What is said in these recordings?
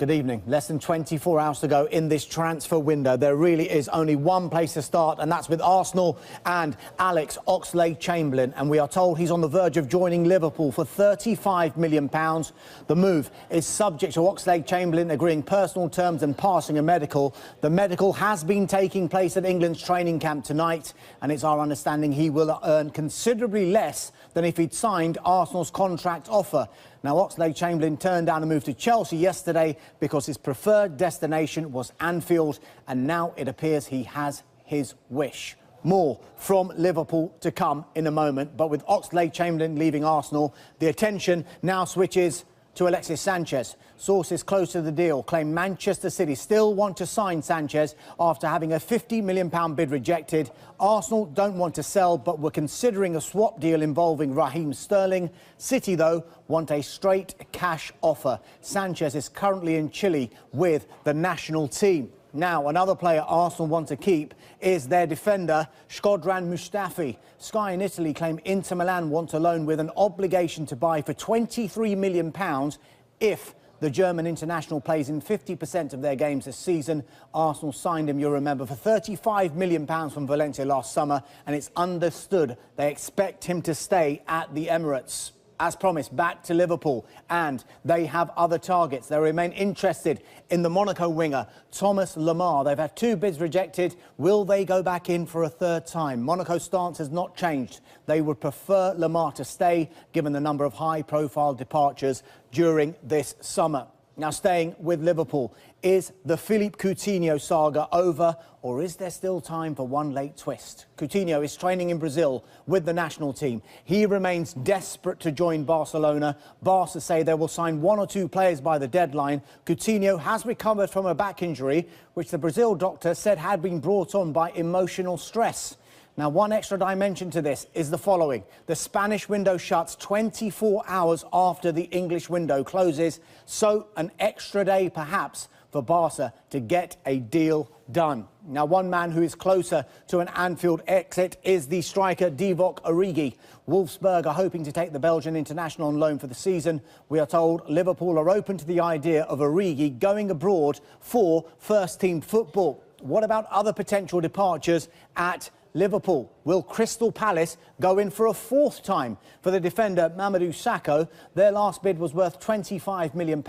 Good evening. Less than 24 hours to go in this transfer window. There really is only one place to start, and that's with Arsenal and Alex Oxlade-Chamberlain. And we are told he's on the verge of joining Liverpool for £35 million. The move is subject to Oxlade-Chamberlain agreeing personal terms and passing a medical. The medical has been taking place at England's training camp tonight, and it's our understanding he will earn considerably less than if he'd signed Arsenal's contract offer. Now, Oxlade-Chamberlain turned down a move to Chelsea yesterday because his preferred destination was Anfield, and now it appears he has his wish. More from Liverpool to come in a moment, but with Oxlade-Chamberlain leaving Arsenal, the attention now switches to Alexis Sanchez. Sources close to the deal claim Manchester City still want to sign Sanchez after having a £50 million bid rejected. Arsenal don't want to sell, but were considering a swap deal involving Raheem Sterling. City, though, want a straight cash offer. Sanchez is currently in Chile with the national team. Now, another player Arsenal want to keep is their defender, Shkodran Mustafi. Sky in Italy claim Inter Milan want a loan with an obligation to buy for £23 million if the German international plays in 50% of their games this season. Arsenal signed him, you'll remember, for £35 million from Valencia last summer, and it's understood they expect him to stay at the Emirates. As promised, back to Liverpool, and they have other targets. They remain interested in the Monaco winger, Thomas Lemar. They've had 2 bids rejected. Will they go back in for a third time? Monaco's stance has not changed. They would prefer Lemar to stay, given the number of high-profile departures during this summer. Now, staying with Liverpool, is the Philippe Coutinho saga over, or is there still time for one late twist? Coutinho is training in Brazil with the national team. He remains desperate to join Barcelona. Barca say they will sign 1 or 2 players by the deadline. Coutinho has recovered from a back injury, which the Brazil doctor said had been brought on by emotional stress. Now, one extra dimension to this is the following. The Spanish window shuts 24 hours after the English window closes, so an extra day perhaps for Barca to get a deal done. Now, one man who is closer to an Anfield exit is the striker Divock Origi. Wolfsburg are hoping to take the Belgian international on loan for the season. We are told Liverpool are open to the idea of Origi going abroad for first-team football. What about other potential departures at Liverpool? Will Crystal Palace go in for a 4th time for the defender Mamadou Sakho? Their last bid was worth £25 million.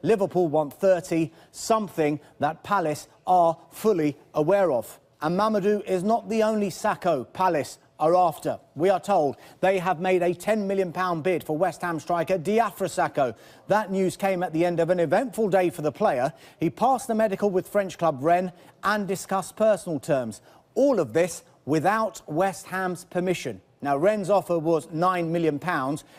Liverpool want 30, something that Palace are fully aware of. And Mamadou is not the only Sakho Palace are after. We are told they have made a £10 million bid for West Ham striker Diafra Sakho. That news came at the end of an eventful day for the player. He passed the medical with French club Rennes and discussed personal terms. All of this without West Ham's permission. Now, Rennes' offer was £9 million.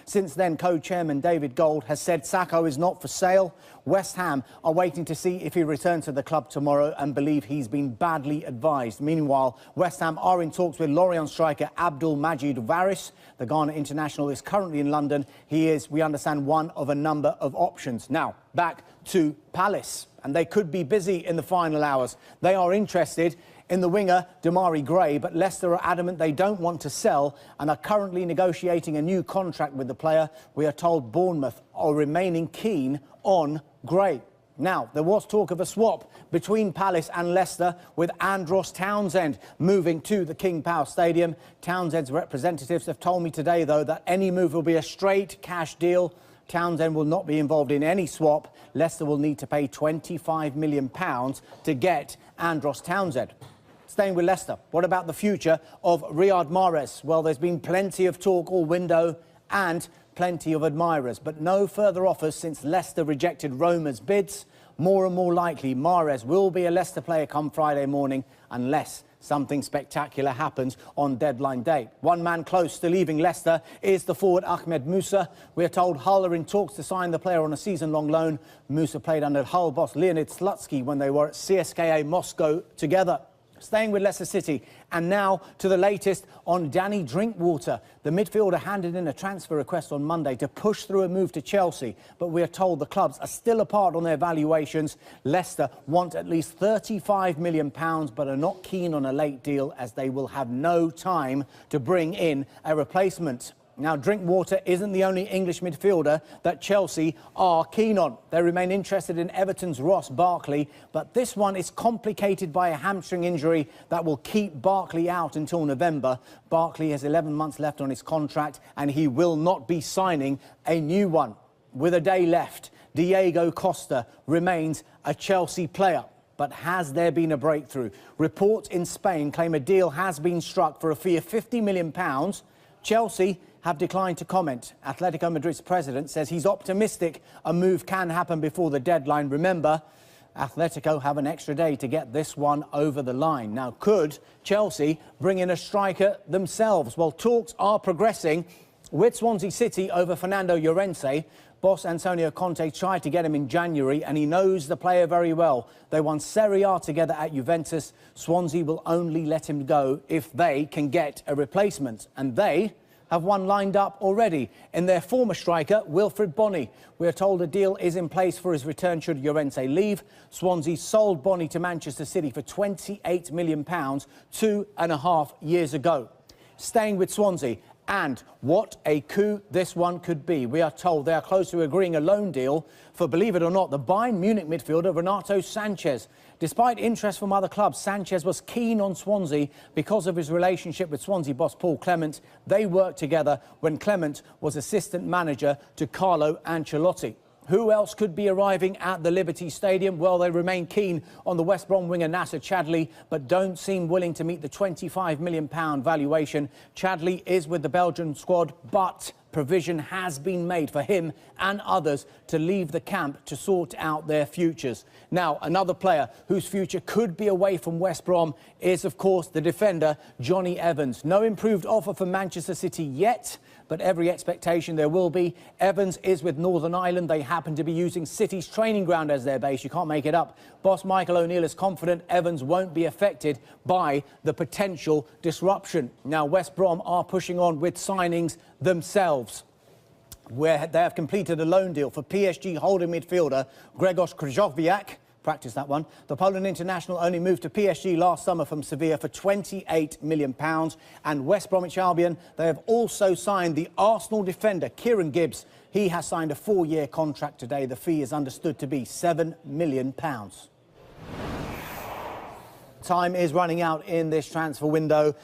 Since then, co-chairman David Gold has said Sakho is not for sale. West Ham are waiting to see if he returns to the club tomorrow and believe he's been badly advised. Meanwhile, West Ham are in talks with Lorient striker Abdul Majid Varis. The Ghana international is currently in London. He is, we understand, one of a number of options. Now, back to Palace, and they could be busy in the final hours. They are interested in the winger Demarai Gray, but Leicester are adamant they don't want to sell and are currently negotiating a new contract with the player. We are told Bournemouth are remaining keen on Gray. Now, there was talk of a swap between Palace and Leicester, with Andros Townsend moving to the King Power Stadium. Townsend's representatives have told me today, though, that any move will be a straight cash deal. Townsend will not be involved in any swap. Leicester will need to pay £25 million to get Andros Townsend. Staying with Leicester, what about the future of Riyad Mahrez? Well, there's been plenty of talk all window and plenty of admirers, but no further offers since Leicester rejected Roma's bids. More and more likely, Mahrez will be a Leicester player come Friday morning unless something spectacular happens on deadline day. One man close to leaving Leicester is the forward Ahmed Musa. We are told Hull are in talks to sign the player on a season-long loan. Musa played under Hull boss Leonid Slutsky when they were at CSKA Moscow together. Staying with Leicester City, and now to the latest on Danny Drinkwater. The midfielder handed in a transfer request on Monday to push through a move to Chelsea, but we are told the clubs are still apart on their valuations. Leicester want at least £35 million, but are not keen on a late deal as they will have no time to bring in a replacement. Now, Drinkwater isn't the only English midfielder that Chelsea are keen on. They remain interested in Everton's Ross Barkley, but this one is complicated by a hamstring injury that will keep Barkley out until November. Barkley has 11 months left on his contract, and he will not be signing a new one. With a day left, Diego Costa remains a Chelsea player. But has there been a breakthrough? Reports in Spain claim a deal has been struck for a fee of £50 million. Chelsea have declined to comment. Atletico Madrid's president says he's optimistic a move can happen before the deadline. Remember, Atletico have an extra day to get this one over the line. Now, could Chelsea bring in a striker themselves? Well, talks are progressing with Swansea City over Fernando Llorente. Boss Antonio Conte tried to get him in January, and he knows the player very well. They won Serie A together at Juventus. Swansea will only let him go if they can get a replacement. And they have one lined up already in their former striker, Wilfried Bony. We are told a deal is in place for his return should Llorente leave. Swansea sold Bony to Manchester City for £28 million 2.5 years ago. Staying with Swansea, and what a coup this one could be. We are told they are close to agreeing a loan deal for, believe it or not, the Bayern Munich midfielder Renato Sanchez. Despite interest from other clubs, Sanchez was keen on Swansea because of his relationship with Swansea boss Paul Clement. They worked together when Clement was assistant manager to Carlo Ancelotti. Who else could be arriving at the Liberty Stadium? Well, they remain keen on the West Brom winger Nacer Chadli, but don't seem willing to meet the £25 million valuation. Chadli is with the Belgian squad, but provision has been made for him and others to leave the camp to sort out their futures. Now, another player whose future could be away from West Brom is, of course, the defender Jonny Evans. No improved offer for Manchester City yet, but every expectation there will be. Evans is with Northern Ireland. They happen to be using City's training ground as their base. You can't make it up. Boss Michael O'Neill is confident Evans won't be affected by the potential disruption. Now, West Brom are pushing on with signings themselves, where they have completed a loan deal for PSG holding midfielder Grzegorz Krychowiak. Practice that one. The Poland international only moved to PSG last summer from Sevilla for £28 million. And West Bromwich Albion, they have also signed the Arsenal defender Kieran Gibbs. He has signed a 4-year contract today. The fee is understood to be £7 million. Time is running out in this transfer window.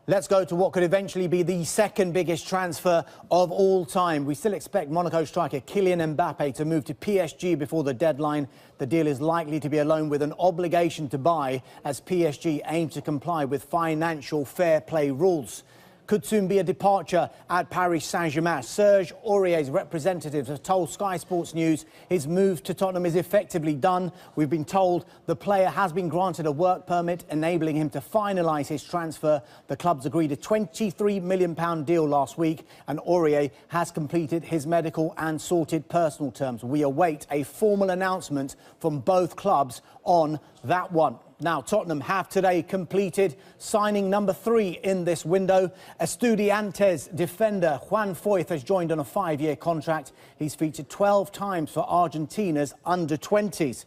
Let's go to what could eventually be the second biggest transfer of all time. We still expect Monaco striker Kylian Mbappe to move to PSG before the deadline. The deal is likely to be a loan with an obligation to buy, as PSG aim to comply with financial fair play rules. Could soon be a departure at Paris Saint-Germain. Serge Aurier's representatives have told Sky Sports News his move to Tottenham is effectively done. We've been told the player has been granted a work permit, enabling him to finalise his transfer. The clubs agreed a £23 million deal last week, and Aurier has completed his medical and sorted personal terms. We await a formal announcement from both clubs on that one. Now, Tottenham have today completed signing number 3 in this window. Estudiantes defender Juan Foyth has joined on a 5-year contract. He's featured 12 times for Argentina's under-20s.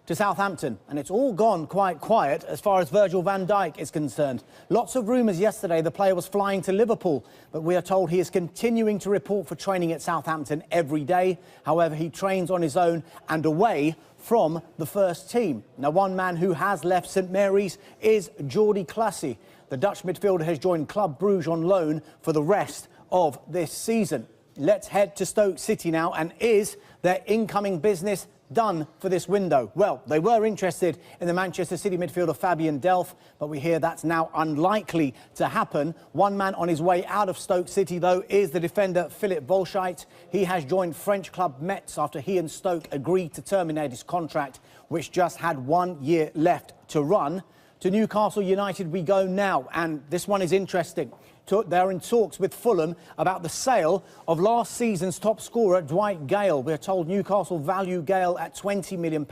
To Southampton, and it's all gone quite quiet as far as Virgil van Dijk is concerned. Lots of rumours yesterday the player was flying to Liverpool, but we are told he is continuing to report for training at Southampton every day. However, he trains on his own and away from the first team. Now, one man who has left St Mary's is Jordi Clasie. The Dutch midfielder has joined Club Brugge on loan for the rest of this season. Let's head to Stoke City now, and is their incoming business done for this window? Well, they were interested in the Manchester City midfielder Fabian Delph, but we hear that's now unlikely to happen. One man on his way out of Stoke City, though, is the defender Philippe Volscheit. He has joined French club Metz after he and Stoke agreed to terminate his contract, which just had 1 year left to run. To Newcastle United we go now, and this one is interesting. They're in talks with Fulham about the sale of last season's top scorer, Dwight Gale. We're told Newcastle value Gale at £20 million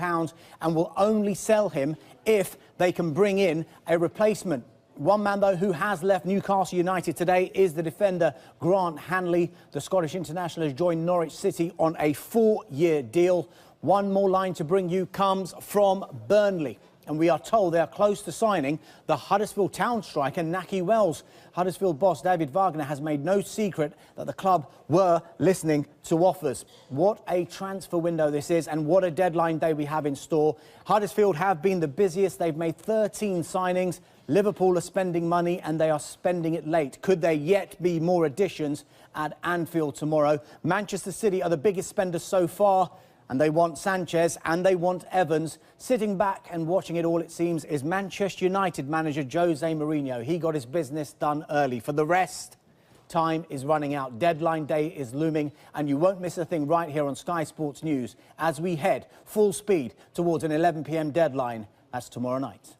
and will only sell him if they can bring in a replacement. One man, though, who has left Newcastle United today is the defender Grant Hanley. The Scottish international has joined Norwich City on a 4-year deal. One more line to bring you comes from Burnley. and we are told they are close to signing the Huddersfield Town striker Nahki Wells. Huddersfield boss David Wagner has made no secret that the club were listening to offers. What a transfer window this is, and what a deadline day we have in store. Huddersfield have been the busiest. They've made 13 signings. Liverpool are spending money, and they are spending it late. Could there yet be more additions at Anfield tomorrow? Manchester City are the biggest spenders so far, and they want Sanchez and they want Evans. Sitting back and watching it all, it seems, is Manchester United manager Jose Mourinho. He got his business done early. For the rest, time is running out. Deadline day is looming, and you won't miss a thing right here on Sky Sports News as we head full speed towards an 11 p.m. deadline. That's tomorrow night.